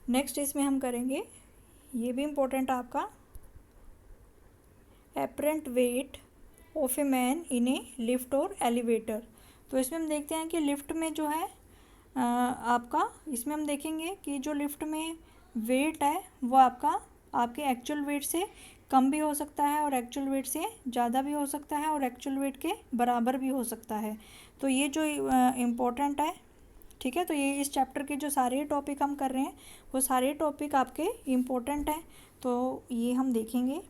Next इसमें हम करेंगे, ये भी इम्पोर्टेंट आपका, apparent weight of a man in A lift और एलिवेटर। तो इसमें हम देखते हैं कि लिफ्ट में जो है आपका, इसमें हम देखेंगे कि जो लिफ्ट में वेट है वो आपका आपके एक्चुअल वेट से कम भी हो सकता है और एक्चुअल वेट से ज़्यादा भी हो सकता है और एक्चुअल वेट के बराबर भी हो सकता है। तो ये जो इम्पोर्टेंट है, ठीक है। तो ये इस चैप्टर के जो सारे टॉपिक हम कर रहे हैं वो सारे टॉपिक आपके इम्पोर्टेंट हैं। तो ये हम देखेंगे,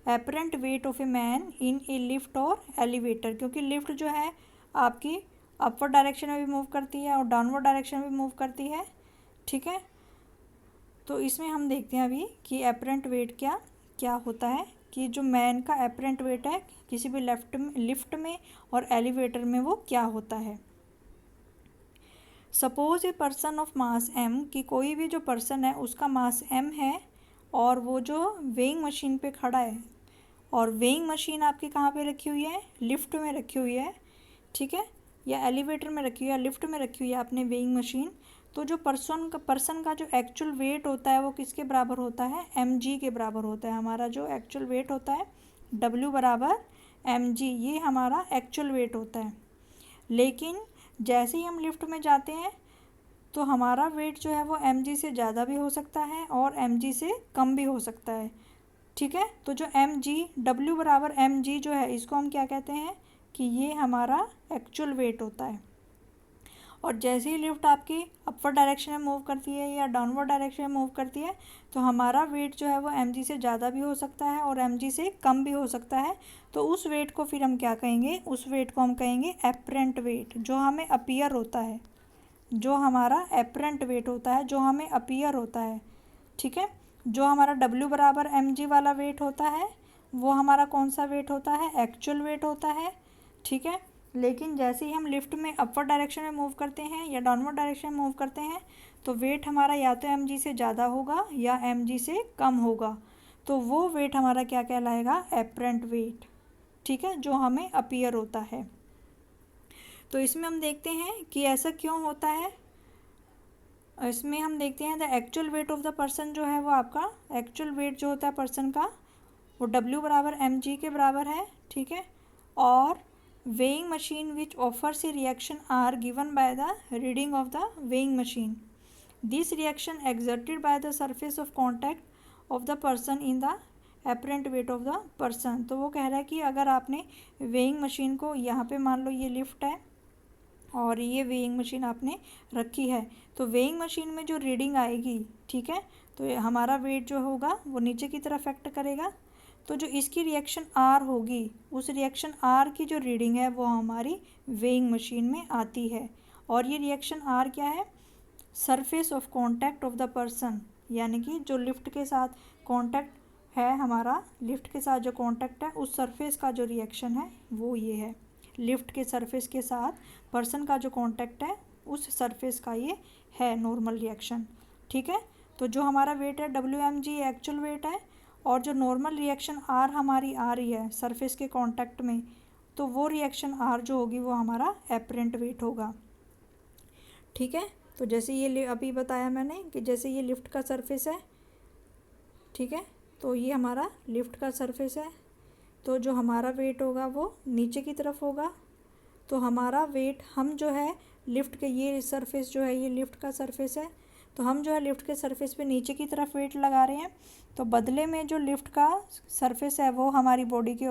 apparent weight of a man in A lift और एलिवेटर, क्योंकि लिफ्ट जो है आपकी अपवर्ड डायरेक्शन में भी मूव करती है और डाउनवर्ड डायरेक्शन में भी मूव करती है, ठीक है। तो इसमें हम देखते हैं अभी कि एपरेंट वेट क्या क्या होता है, कि जो मैन का एपरेंट वेट है किसी भी लिफ्ट में और एलिवेटर में वो क्या होता है। Suppose a person of mass m, कि कोई भी जो पर्सन है उसका मास m है और वो जो वेइंग मशीन पे खड़ा है, और वेइंग मशीन आपकी कहाँ पे रखी हुई है, लिफ्ट में रखी हुई है, ठीक है, या एलिवेटर में रखी हुई है या लिफ्ट में रखी हुई है आपने वेइंग मशीन। तो जो पर्सन का जो एक्चुअल वेट होता है वो किसके बराबर होता है, mg के बराबर होता है। हमारा जो एक्चुअल वेट होता है w बराबर mg, ये हमारा एक्चुअल वेट होता है। लेकिन जैसे ही हम लिफ्ट में जाते हैं तो हमारा वेट जो है वो mg से ज़्यादा भी हो सकता है और mg से कम भी हो सकता है, ठीक है। तो जो mg w बराबर mg जो है इसको हम क्या कहते हैं कि ये हमारा एक्चुअल वेट होता है। और जैसे ही लिफ्ट आपकी अपवर्ड डायरेक्शन में मूव करती है या डाउनवर्ड डायरेक्शन में मूव करती है तो हमारा वेट जो है वो mg से ज़्यादा भी हो सकता है और mg से कम भी हो सकता है। तो उस वेट को फिर हम क्या कहेंगे, उस वेट को हम कहेंगे एपरेंट वेट, जो हमें अपीयर होता है, जो हमारा एपरेंट वेट होता है, जो हमें अपीयर होता है, ठीक है। जो हमारा w बराबर mg वाला वेट होता है वो हमारा कौन सा वेट होता है, एक्चुअल वेट होता है, ठीक है। लेकिन जैसे ही हम लिफ्ट में अपवर्ड डायरेक्शन में मूव करते हैं या डाउनवर्ड डायरेक्शन में मूव करते हैं तो वेट हमारा या तो mg से ज़्यादा होगा या mg से कम होगा। तो वो वेट हमारा क्या कहलाएगा, एपरेंट वेट, ठीक है, जो हमें अपीयर होता है। तो इसमें हम देखते हैं कि ऐसा क्यों होता है। इसमें हम देखते हैं the actual weight of the person जो है वो आपका एक्चुअल वेट जो होता है पर्सन का वो w बराबर mg के बराबर है, ठीक है। और weighing machine which offers a reaction are given by the reading of the weighing machine. This reaction exerted by the surface of contact of the person in the apparent weight of the person. तो वो कह रहा है कि अगर आपने weighing machine को यहाँ पे मान लो ये लिफ्ट है और ये वेइंग मशीन आपने रखी है, तो वेइंग मशीन में जो रीडिंग आएगी, ठीक है, तो हमारा वेट जो होगा वो नीचे की तरफ एक्ट करेगा। तो जो इसकी रिएक्शन आर होगी उस रिएक्शन आर की जो रीडिंग है वो हमारी वेइंग मशीन में आती है। और ये रिएक्शन आर क्या है, surface of contact of the person, यानी कि जो लिफ्ट के साथ कॉन्टैक्ट है, हमारा लिफ्ट के साथ जो कॉन्टैक्ट है उस सरफेस का जो रिएक्शन है वो ये है। लिफ्ट के सरफेस के साथ पर्सन का जो कॉन्टैक्ट है उस सरफेस का ये है नॉर्मल रिएक्शन, ठीक है। तो जो हमारा वेट है WmG एक्चुअल वेट है और जो नॉर्मल रिएक्शन आर हमारी आ रही है सरफेस के कांटेक्ट में, तो वो रिएक्शन आर जो होगी वो हमारा एपरेंट वेट होगा, ठीक है। तो जैसे ये अभी बताया मैंने कि जैसे ये लिफ्ट का सरफेस है, ठीक है, तो ये हमारा लिफ्ट का सरफेस है, तो जो हमारा वेट होगा वो नीचे की तरफ होगा। तो हमारा वेट हम जो है लिफ्ट के, ये सरफेस जो है ये लिफ्ट का सरफेस है, तो हम जो है लिफ्ट के सरफेस पे नीचे की तरफ वेट लगा रहे हैं। तो बदले में जो लिफ्ट का सरफेस है वो हमारी बॉडी के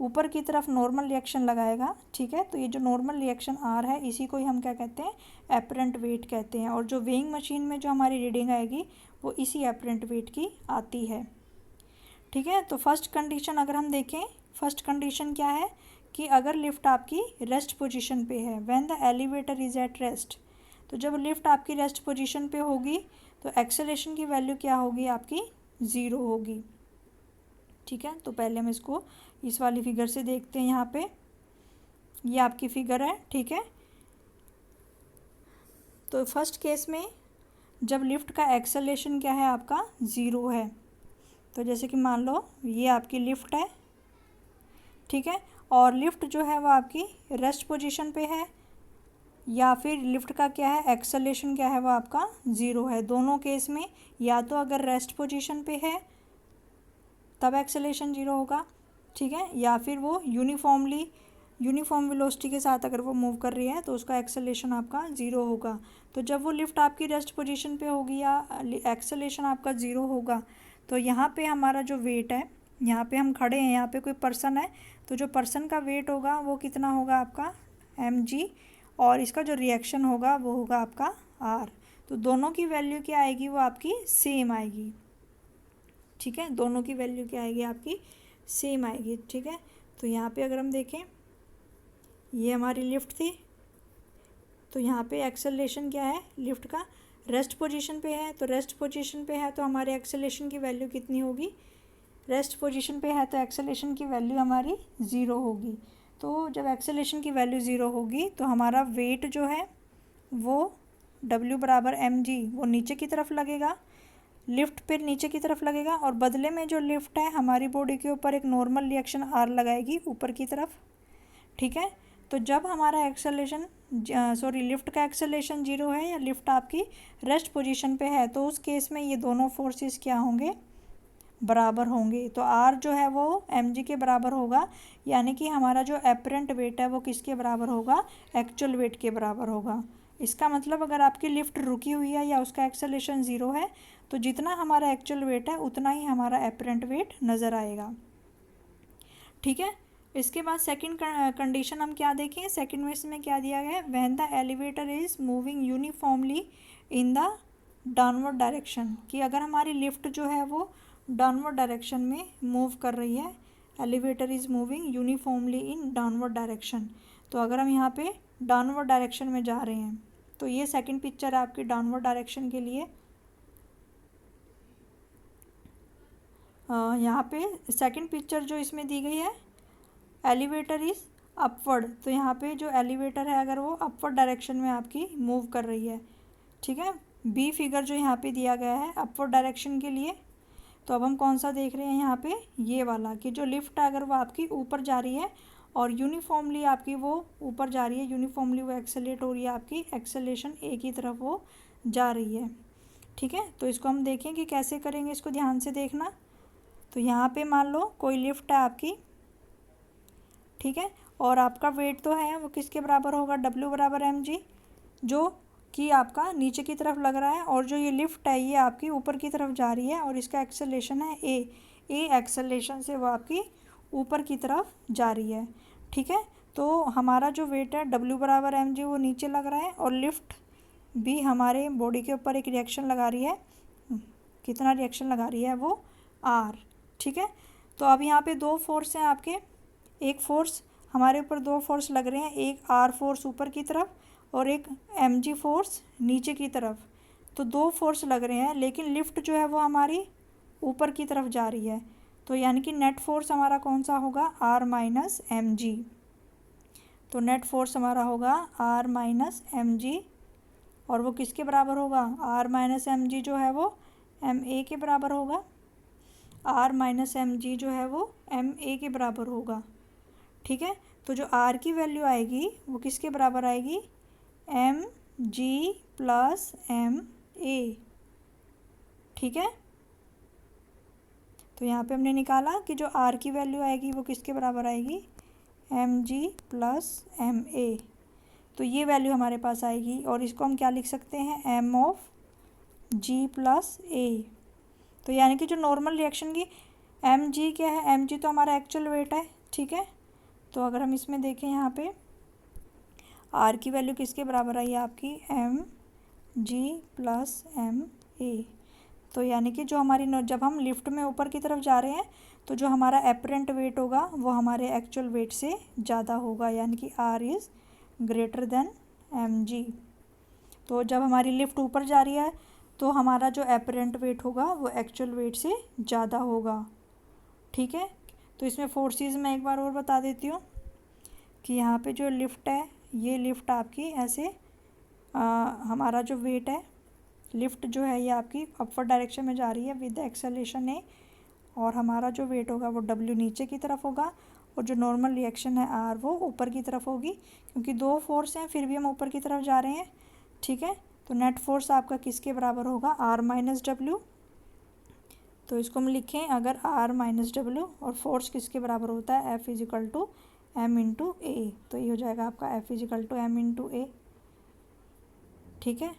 ऊपर की तरफ नॉर्मल रिएक्शन लगाएगा, ठीक है। तो ये जो नॉर्मल रिएक्शन आर है इसी को ही हम क्या कहते हैं, एपरेंट वेट कहते हैं। और जो वेइंग मशीन में जो हमारी रीडिंग आएगी वो इसी एपरेंट वेट की आती है, ठीक है। तो फर्स्ट कंडीशन अगर हम देखें, फर्स्ट कंडीशन क्या है कि अगर लिफ्ट आपकी रेस्ट पोजीशन पे है, when the elevator is at rest, तो जब लिफ्ट आपकी रेस्ट पोजीशन पे होगी तो एक्सेलरेशन की वैल्यू क्या होगी, आपकी 0 होगी, ठीक है। तो पहले हम इसको इस वाली फिगर से देखते हैं। यहाँ पे ये आपकी फिगर है, ठीक है। तो फर्स्ट केस में जब लिफ्ट का एक्सेलरेशन क्या है, आपका 0 है, तो जैसे कि मान लो ये आपकी लिफ्ट है, ठीक है, और लिफ्ट जो है वो आपकी रेस्ट पोजीशन पे है, या फिर लिफ्ट का क्या है, एक्सेलरेशन क्या है, वो आपका 0 है। दोनों केस में या तो अगर रेस्ट पोजीशन पे है तब एक्सेलरेशन 0 होगा, ठीक है, या फिर वो यूनिफॉर्म वेलोसिटी के साथ अगर वो मूव कर रही है तो उसका एक्सेलरेशन आपका 0 होगा। तो जब वो लिफ्ट आपकी रेस्ट पोजीशन पे होगी या एक्सेलरेशन आपका 0 होगा, तो यहाँ पे हमारा जो वेट है, यहाँ पे हम खड़े हैं, यहाँ पे कोई पर्सन है, तो जो पर्सन का वेट होगा वो कितना होगा आपका mg, और इसका जो रिएक्शन होगा वो होगा आपका r। तो दोनों की वैल्यू क्या आएगी, वो आपकी सेम आएगी, ठीक है, दोनों की वैल्यू क्या आएगी आपकी सेम आएगी, ठीक है। तो यहाँ पे अगर हम देखें, ये हमारी लिफ्ट थी, तो यहाँ पे एक्सेलरेशन क्या है, लिफ्ट का रेस्ट पोजीशन पे है, तो रेस्ट पोजीशन पे है तो हमारे एक्सेलरेशन की वैल्यू कितनी होगी, रेस्ट पोजीशन पे है तो एक्सेलरेशन की वैल्यू हमारी 0 होगी। तो जब एक्सेलरेशन की वैल्यू 0 होगी तो हमारा वेट जो है वो W बराबर mg वो नीचे की तरफ लगेगा, लिफ्ट पे नीचे की तरफ लगेगा, और बदले में जो लिफ्ट है हमारी बॉडी के ऊपर एक नॉर्मल रिएक्शन R लगाएगी ऊपर की तरफ, ठीक है। तो जब हमारा एक्सेलरेशन लिफ्ट का एक्सेलरेशन 0 है या लिफ्ट आपकी रेस्ट पोजीशन पे है, तो उस केस में ये दोनों फोर्सेस क्या होंगे, बराबर होंगे। तो R जो है वो mg के बराबर होगा, यानी कि हमारा जो एपरेंट वेट है वो किसके बराबर होगा, एक्चुअल वेट के बराबर होगा। इसका मतलब अगर आपकी लिफ्ट रुकी हुई है या उसका एक्सेलरेशन 0 है, तो जितना हमारा एक्चुअल वेट है उतना ही हमारा एपरेंट वेट नज़र आएगा, ठीक है। इसके बाद सेकंड कंडीशन हम क्या देखें, सेकंड में इसमें क्या दिया गया है, when the elevator is moving uniformly in the downward direction, कि अगर हमारी लिफ्ट जो है वो डाउनवर्ड डायरेक्शन में मूव कर रही है, elevator is moving uniformly in downward direction. तो अगर हम यहाँ पे डाउनवर्ड डायरेक्शन में जा रहे हैं, तो ये सेकंड पिक्चर है आपकी डाउनवर्ड डायरेक्शन के लिए। यहाँ पे सेकंड पिक्चर जो इसमें दी गई है, एलिवेटर इज़ अपवर्ड, तो यहाँ पे जो एलिवेटर है अगर वो अपवर्ड डायरेक्शन में आपकी मूव कर रही है, ठीक है। बी फिगर जो यहाँ पे दिया गया है अपवर्ड डायरेक्शन के लिए, तो अब हम कौन सा देख रहे हैं यहाँ पे, ये वाला, कि जो लिफ्ट है अगर वो आपकी ऊपर जा रही है और यूनिफॉर्मली आपकी वो ऊपर जा रही है, यूनिफॉर्मली वो एक्सेलरेट हो रही है, आपकी एक्सेलरेशन एक ही तरफ वो जा रही है, ठीक है। तो इसको हम देखें कि कैसे करेंगे, इसको ध्यान से देखना। तो यहाँ पे मान लो कोई लिफ्ट है आपकी, ठीक है, और आपका वेट तो है वो किसके बराबर होगा, W बराबर mg, जो कि आपका नीचे की तरफ लग रहा है, और जो ये लिफ्ट है ये आपकी ऊपर की तरफ जा रही है और इसका एक्सेलरेशन है a एक्सेलरेशन से वो आपकी ऊपर की तरफ जा रही है, ठीक है। तो हमारा जो वेट है W बराबर mg वो नीचे लग रहा है, और लिफ्ट भी हमारे बॉडी के ऊपर एक रिएक्शन लगा रही है, कितना रिएक्शन लगा रही है वो R, ठीक है। तो अब यहाँ पे दो फोर्स हैं आपके, एक फोर्स हमारे ऊपर, दो फोर्स लग रहे हैं, एक R फोर्स ऊपर की तरफ और एक mg फोर्स नीचे की तरफ। तो दो फोर्स लग रहे हैं, लेकिन लिफ्ट जो है वो हमारी ऊपर की तरफ जा रही है, तो यानी कि नेट फोर्स हमारा कौन सा होगा, R माइनस mg। तो नेट फोर्स हमारा होगा R माइनस mg, और वो किसके बराबर होगा, R माइनस mg जो है वो ma के बराबर होगा, R माइनस mg जो है वो ma के बराबर होगा, ठीक है। तो जो R की वैल्यू आएगी वो किसके बराबर आएगी, mg प्लस ma, ठीक है। तो यहाँ पे हमने निकाला कि जो R की वैल्यू आएगी वो किसके बराबर आएगी, mg प्लस ma। तो ये वैल्यू हमारे पास आएगी, और इसको हम क्या लिख सकते हैं, m of g plus a। तो यानी कि जो नॉर्मल रिएक्शन की mg क्या है, mg तो हमारा एक्चुअल वेट है, ठीक है। तो अगर हम इसमें देखें यहाँ पे R की वैल्यू किसके बराबर आई है आपकी, mg प्लस ma। तो यानी कि जो हमारी जब हम लिफ्ट में ऊपर की तरफ जा रहे हैं तो जो हमारा एपरेंट वेट होगा वो हमारे एक्चुअल वेट से ज़्यादा होगा, यानी कि R is greater then mg। तो जब हमारी लिफ्ट ऊपर जा रही है तो हमारा जो एपरेंट वेट होगा वो एक्चुअल वेट से ज़्यादा होगा, ठीक है। तो इसमें फोर्सेस मैं एक बार और बता देती हूँ कि यहाँ पे जो लिफ्ट है, ये लिफ्ट आपकी ऐसे हमारा जो वेट है, लिफ्ट जो है ये आपकी अपवर्ड डायरेक्शन में जा रही है विद एक्सेलरेशन a, और हमारा जो वेट होगा वो W नीचे की तरफ होगा, और जो नॉर्मल रिएक्शन है आर वो ऊपर की तरफ होगी, क्योंकि दो फोर्स हैं फिर भी हम ऊपर की तरफ जा रहे हैं, ठीक है। तो नेट फोर्स आपका किसके बराबर होगा, आर माइनस डब्ल्यू। तो इसको हम लिखें अगर आर माइनस डब्ल्यू, और फोर्स किसके बराबर होता है, F is equal to M into A. तो ये हो जाएगा आपका F is equal to M into A, ठीक है।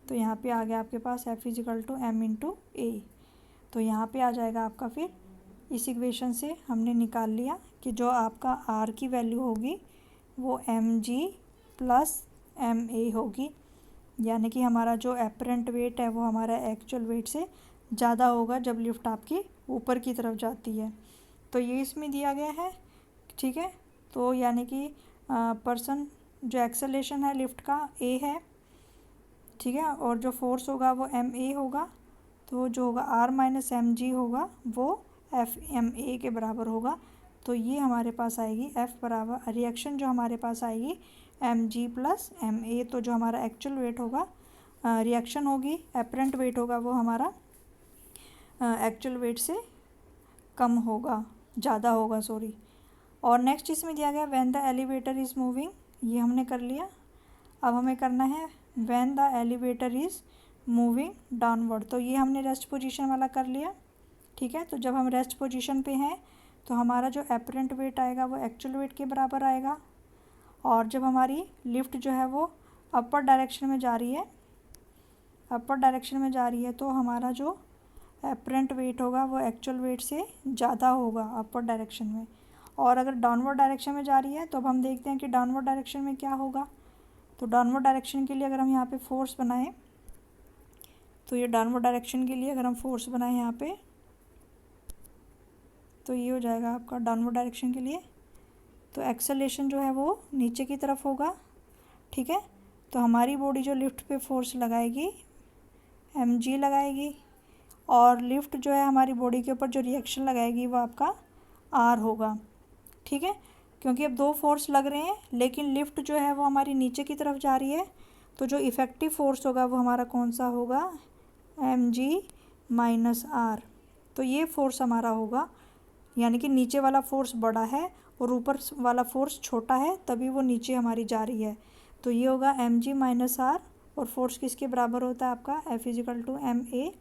तो यहाँ पे आ गया आपके पास F is equal to M into A. तो यहाँ पे आ जाएगा आपका, फिर इस इक्वेशन से हमने निकाल लिया कि जो आपका आर की वैल्यू होगी वो M G plus M A होगी, यानी कि हमारा जो एपरेंट वेट है वो हमारा एक्चुअल वेट से ज़्यादा होगा जब लिफ्ट आपकी ऊपर की तरफ जाती है। तो ये इसमें दिया गया है, ठीक है। तो यानी कि पर्सन जो एक्सेलेरेशन है लिफ्ट का ए है, ठीक है, और जो फोर्स होगा वो एम ए होगा। तो जो होगा आर माइनस एम जी होगा वो एफ एम ए के बराबर होगा। तो ये हमारे पास आएगी एफ बराबर, रिएक्शन जो हमारे पास आएगी M G plus M A. तो जो हमारा एक्चुअल वेट होगा, रिएक्शन होगी, एपरेंट वेट होगा वो हमारा एक्चुअल वेट से कम होगा, ज़्यादा होगा, सॉरी। और नेक्स्ट इसमें दिया गया when the elevator is moving, ये हमने कर लिया। अब हमें करना है when the elevator is moving downward. तो ये हमने रेस्ट पोजीशन वाला कर लिया, ठीक है। तो जब हम रेस्ट पोजीशन पे हैं तो हमारा जो एपरेंट वेट आएगा वो एक्चुअल वेट के बराबर आएगा, और जब हमारी लिफ्ट जो है वो अपर डायरेक्शन में जा रही है, अपर डायरेक्शन में जा रही है, तो हमारा जो एपरेंट वेट होगा वो एक्चुअल वेट से ज़्यादा होगा अपर डायरेक्शन में। और अगर डाउनवर्ड डायरेक्शन में जा रही है तो अब हम देखते हैं कि डाउनवर्ड डायरेक्शन में क्या होगा। तो डाउनवर्ड डायरेक्शन के लिए अगर हम यहाँ पे फोर्स बनाएं, तो ये डाउनवर्ड डायरेक्शन के लिए अगर हम फोर्स बनाएं यहाँ पे, तो ये हो जाएगा आपका डाउनवर्ड डायरेक्शन के लिए। तो एक्सेलेरेशन जो है वो नीचे की तरफ होगा, ठीक है। तो हमारी बॉडी जो लिफ्ट पे फोर्स लगाएगी एम जी लगाएगी, और लिफ्ट जो है हमारी बॉडी के ऊपर जो रिएक्शन लगाएगी वो आपका आर होगा, ठीक है। क्योंकि अब दो फोर्स लग रहे हैं लेकिन लिफ्ट जो है वो हमारी नीचे की तरफ जा रही है, तो जो इफ़ेक्टिव फोर्स होगा वो हमारा कौन सा होगा, एम जी माइनस आर। तो ये फोर्स हमारा होगा, यानी कि नीचे वाला फोर्स बड़ा है और ऊपर वाला फोर्स छोटा है, तभी वो नीचे हमारी जा रही है। तो ये होगा एम जी माइनस आर, और फोर्स किसके बराबर होता है आपका, F is equal to M A,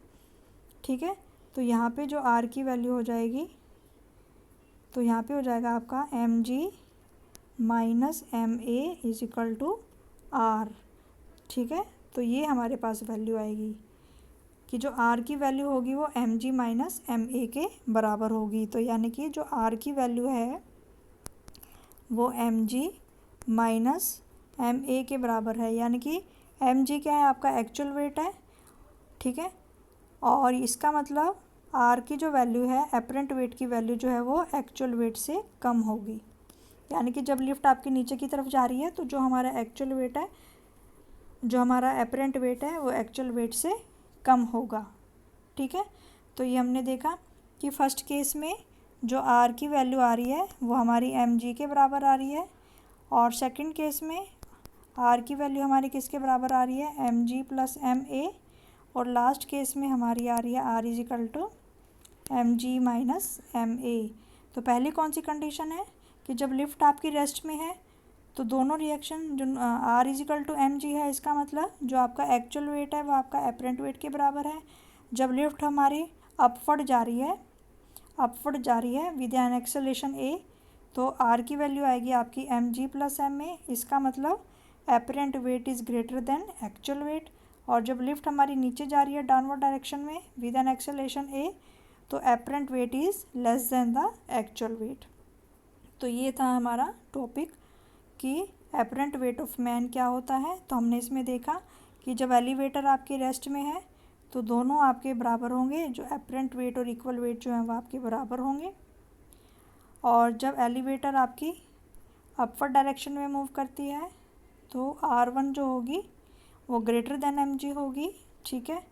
ठीक है। तो यहाँ पे जो आर की वैल्यू हो जाएगी, तो यहाँ पे हो जाएगा आपका M G minus M A is equal to R, ठीक है। तो ये हमारे पास वैल्यू आएगी कि जो आर की वैल्यू होगी वो M G minus M A के बराबर होगी। तो यानी कि जो आर की वैल्यू है वो M G minus M A के बराबर है, यानी कि एम जी क्या है, आपका एक्चुअल वेट है, ठीक है। और इसका मतलब आर की जो वैल्यू है, एपरेंट वेट की वैल्यू जो है वो एक्चुअल वेट से कम होगी। यानी कि जब लिफ्ट आपके नीचे की तरफ जा रही है तो जो हमारा एक्चुअल वेट है, जो हमारा एपरेंट वेट है वो एक्चुअल वेट से कम होगा, ठीक है। तो ये हमने देखा कि फर्स्ट केस में जो आर की वैल्यू आ रही है वो हमारी एम जी के बराबर आ रही है, और सेकंड केस में आर की वैल्यू हमारी किसके बराबर आ रही है, M G plus M A, और लास्ट केस में हमारी आ रही है R is equal to M G minus M A. तो पहली कौन सी कंडीशन है कि जब लिफ्ट आपकी रेस्ट में है तो दोनों रिएक्शन जो R is equal to M G है, इसका मतलब जो आपका एक्चुअल वेट है वो आपका एपरेंट वेट के बराबर है। जब लिफ्ट हमारी अपवर्ड जा रही है, अपवर्ड जा रही है विद एन एक्सेलेरेशन ए, तो आर की वैल्यू आएगी आपकी M G plus M A. इसका मतलब apparent weight is greater than actual weight. और जब लिफ्ट हमारी नीचे जा रही है डाउनवर्ड डायरेक्शन में विद एन एक्सेलेरेशन ए, तो apparent weight is less than the actual weight. तो ये था हमारा टॉपिक कि एपरेंट वेट ऑफ मैन क्या होता है। तो हमने इसमें देखा कि जब एलिवेटर आपकी रेस्ट में है तो दोनों आपके बराबर होंगे, जो एपरेंट वेट और इक्वल वेट जो है वो आपके बराबर होंगे। और जब एलिवेटर आपकी अपवर्ड डायरेक्शन में मूव करती है तो R1 जो होगी वो ग्रेटर देन एम जी होगी, ठीक है।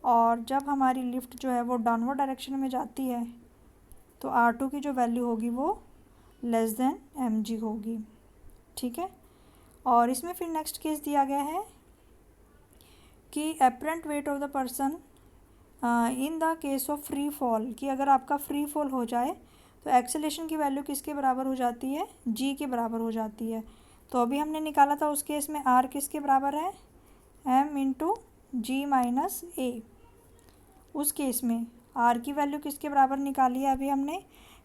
और जब हमारी लिफ्ट जो है वो डाउनवर्ड डायरेक्शन में जाती है तो R2 की जो वैल्यू होगी वो लेस देन एम जी होगी, ठीक है। और इसमें फिर नेक्स्ट केस दिया गया है कि apparent weight of the person in the case of free fall, कि अगर आपका फ्री फॉल हो जाए तो एक्सेलेरेशन की वैल्यू किसके बराबर हो जाती है, जी के बराबर हो जाती है। तो अभी हमने निकाला था उस केस में आर किसके बराबर है, एम इंटू जी माइनस ए। उस केस में आर की वैल्यू किसके बराबर निकाली है अभी हमने,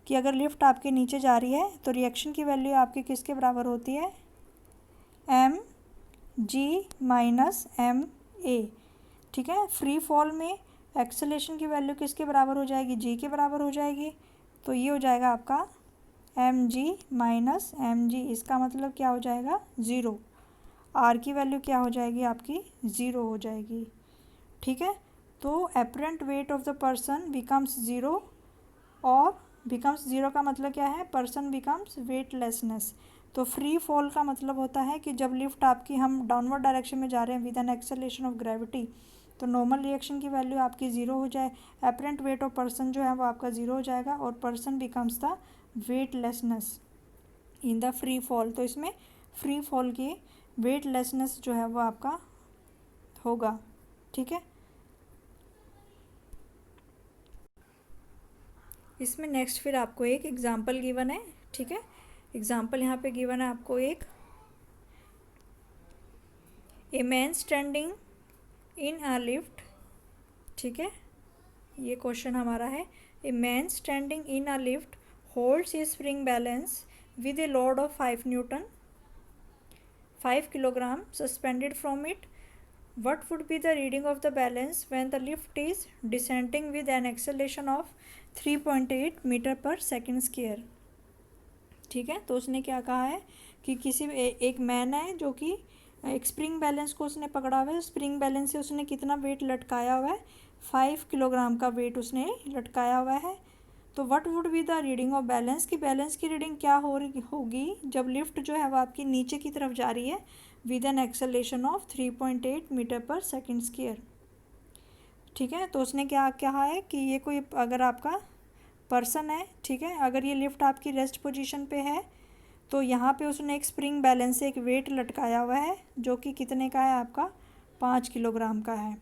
कि अगर लिफ्ट आपके नीचे जा रही है तो रिएक्शन की वैल्यू आपकी किसके बराबर होती है, M G minus M A. ठीक है, फ्री फॉल में एक्सेलेरेशन की वैल्यू किसके बराबर हो जाएगी, जी के बराबर हो जाएगी। तो ये हो जाएगा आपका M G minus M G, इसका मतलब क्या हो जाएगा, ज़ीरो। आर की वैल्यू क्या हो जाएगी आपकी, ज़ीरो हो जाएगी। ठीक है, तो apparent weight of the person becomes zero, और बिकम्स ज़ीरो का मतलब क्या है, पर्सन बिकम्स वेटलेसनेस। तो फ्री फॉल का मतलब होता है कि जब लिफ्ट आपकी, हम डाउनवर्ड डायरेक्शन में जा रहे हैं with an acceleration of gravity, तो नॉर्मल रिएक्शन की वैल्यू आपकी ज़ीरो हो जाए, अपरेंट वेट ऑफ पर्सन जो है वो आपका ज़ीरो हो जाएगा, और person becomes the weightlessness in the free fall. तो इसमें फ्री फॉल की वेटलेसनेस जो है वो आपका होगा। ठीक है, इसमें नेक्स्ट फिर आपको एक एग्जाम्पल गिवन है। ठीक है, एग्जाम्पल यहाँ पे गिवन है आपको एक, a man standing in a lift. ठीक है, ये क्वेश्चन हमारा है, a man standing in a lift holds A spring balance with a load of 5 Newton, 5 kilogram suspended from it. What would be the reading of the balance when the lift is descending with an acceleration of 3.8 metre per second square. ठीक है, तो उसने क्या कहा है कि किसी एक मैन है जो कि एक स्प्रिंग बैलेंस को उसने पकड़ा हुआ है, स्प्रिंग बैलेंस से उसने कितना वेट लटकाया हुआ है, 5 किलोग्राम का वेट उसने लटकाया हुआ है। तो what would be the reading of balance, की बैलेंस की रीडिंग क्या होगी जब लिफ्ट जो है वो आपकी नीचे की तरफ जा रही है with an acceleration of 3.8 metre per second square. ठीक है, तो उसने क्या कहा है कि ये कोई अगर आपका पर्सन है, ठीक है, अगर ये लिफ्ट आपकी रेस्ट पोजीशन पे है तो यहाँ पे उसने एक स्प्रिंग बैलेंस से एक वेट लटकाया हुआ है जो कि कितने का है आपका, 5 किलोग्राम का है।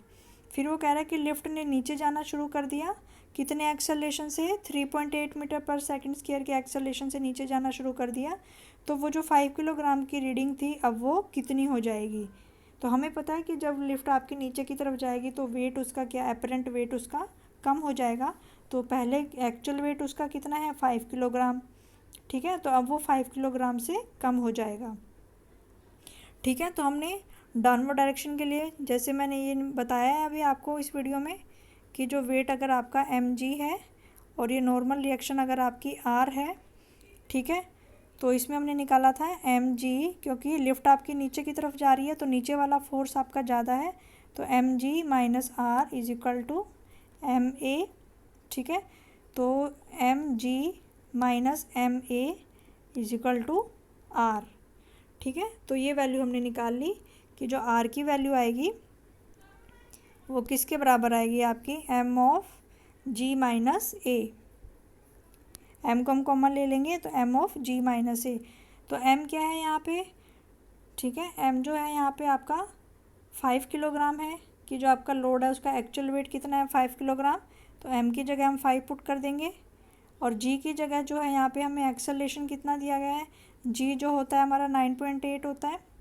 फिर वो कह रहा है कि लिफ्ट ने नीचे जाना शुरू कर दिया, कितने एक्सेलरेशन से, 3.8 मीटर पर सेकंड स्क्वायर के एक्सेलरेशन से नीचे जाना शुरू कर दिया। तो वो जो 5 किलोग्राम की रीडिंग थी अब वो कितनी हो जाएगी। तो हमें पता है कि जब लिफ्ट आपकी नीचे की तरफ जाएगी तो वेट उसका क्या, अपरेंट वेट उसका कम हो जाएगा। तो पहले एक्चुअल वेट उसका कितना है, 5 किलोग्राम। ठीक है, तो अब वो 5 किलोग्राम से कम हो जाएगा। ठीक है, तो हमने डाउनवर्ड डायरेक्शन के लिए जैसे मैंने ये बताया है अभी आपको इस वीडियो में कि जो वेट अगर आपका mg है और ये नॉर्मल रिएक्शन अगर आपकी r है, ठीक है, तो इसमें हमने निकाला था mg, क्योंकि लिफ्ट आपकी नीचे की तरफ जा रही है तो नीचे वाला फोर्स आपका ज़्यादा है, तो mg minus r is equal to ma। ठीक है, तो mg minus ma is equal to r। ठीक है, तो ये वैल्यू हमने निकाल ली कि जो r की वैल्यू आएगी वो किसके बराबर आएगी आपकी, m of g minus a। m को हम कॉमन ले लेंगे तो m of g minus a। तो m क्या है यहाँ पे, ठीक है, m जो है यहाँ पे आपका 5 किलोग्राम है, कि जो आपका लोड है उसका एक्चुअल वेट कितना है, 5 किलोग्राम। तो m की जगह हम 5 पुट कर देंगे, और g की जगह जो है यहाँ पे हमें एक्सेलरेशन कितना दिया गया है, g जो होता है हमारा 9.8 होता है,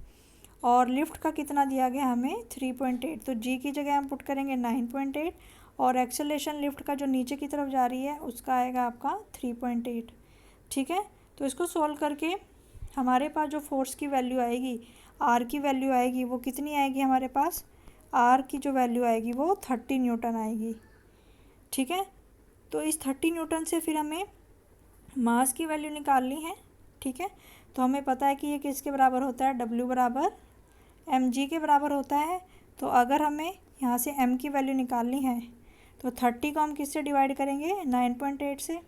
और लिफ्ट का कितना दिया गया हमें 3.8। तो g की जगह हम पुट करेंगे 9.8, और एक्सेलरेशन लिफ्ट का जो नीचे की तरफ जा रही है उसका आएगा आपका 3.8। ठीक है, तो इसको सॉल्व करके हमारे पास जो फोर्स की वैल्यू आएगी, r की वैल्यू आएगी वो कितनी आएगी हमारे पास, r की जो वैल्यू आएगी वो 30 न्यूटन आएगी। ठीक है, तो इस 30 न्यूटन से फिर हमें मास की वैल्यू निकालनी है। ठीक है, तो हमें पता है कि ये किसके बराबर होता है, w बराबर mg के बराबर होता है। तो अगर हमें यहाँ से m की वैल्यू निकालनी है तो 30 को हम किससे डिवाइड करेंगे, 9.8 से।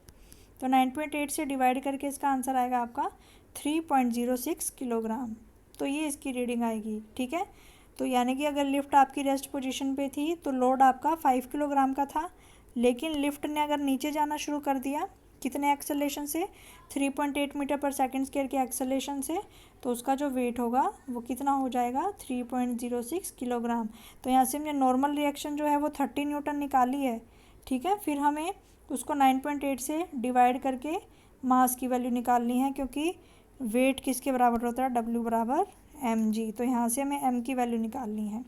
तो 9.8 से डिवाइड करके इसका आंसर आएगा आपका 3.06 किलोग्राम। तो ये इसकी रीडिंग आएगी। ठीक है, तो यानी कि अगर लिफ्ट आपकी रेस्ट पोजीशन पे थी तो लोड आपका 5 किलोग्राम का था, लेकिन लिफ्ट ने अगर नीचे जाना शुरू कर दिया कितने एक्सेलरेशन से, 3.8 मीटर पर सेकेंड स्क्वायर के एक्सेलरेशन से, तो उसका जो वेट होगा वो कितना हो जाएगा, 3.06 किलोग्राम। तो यहाँ से हमने नॉर्मल रिएक्शन जो है वो 30 न्यूटन निकाली है। ठीक है, फिर हमें उसको 9.8 से डिवाइड करके मास की वैल्यू निकालनी है, क्योंकि वेट किसके बराबर होता है, W बराबर mg। तो यहाँ से हमें m की वैल्यू निकालनी है।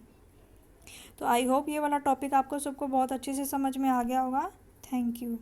तो आई होप ये वाला टॉपिक आपको सबको बहुत अच्छे से समझ में आ गया होगा। Thank you.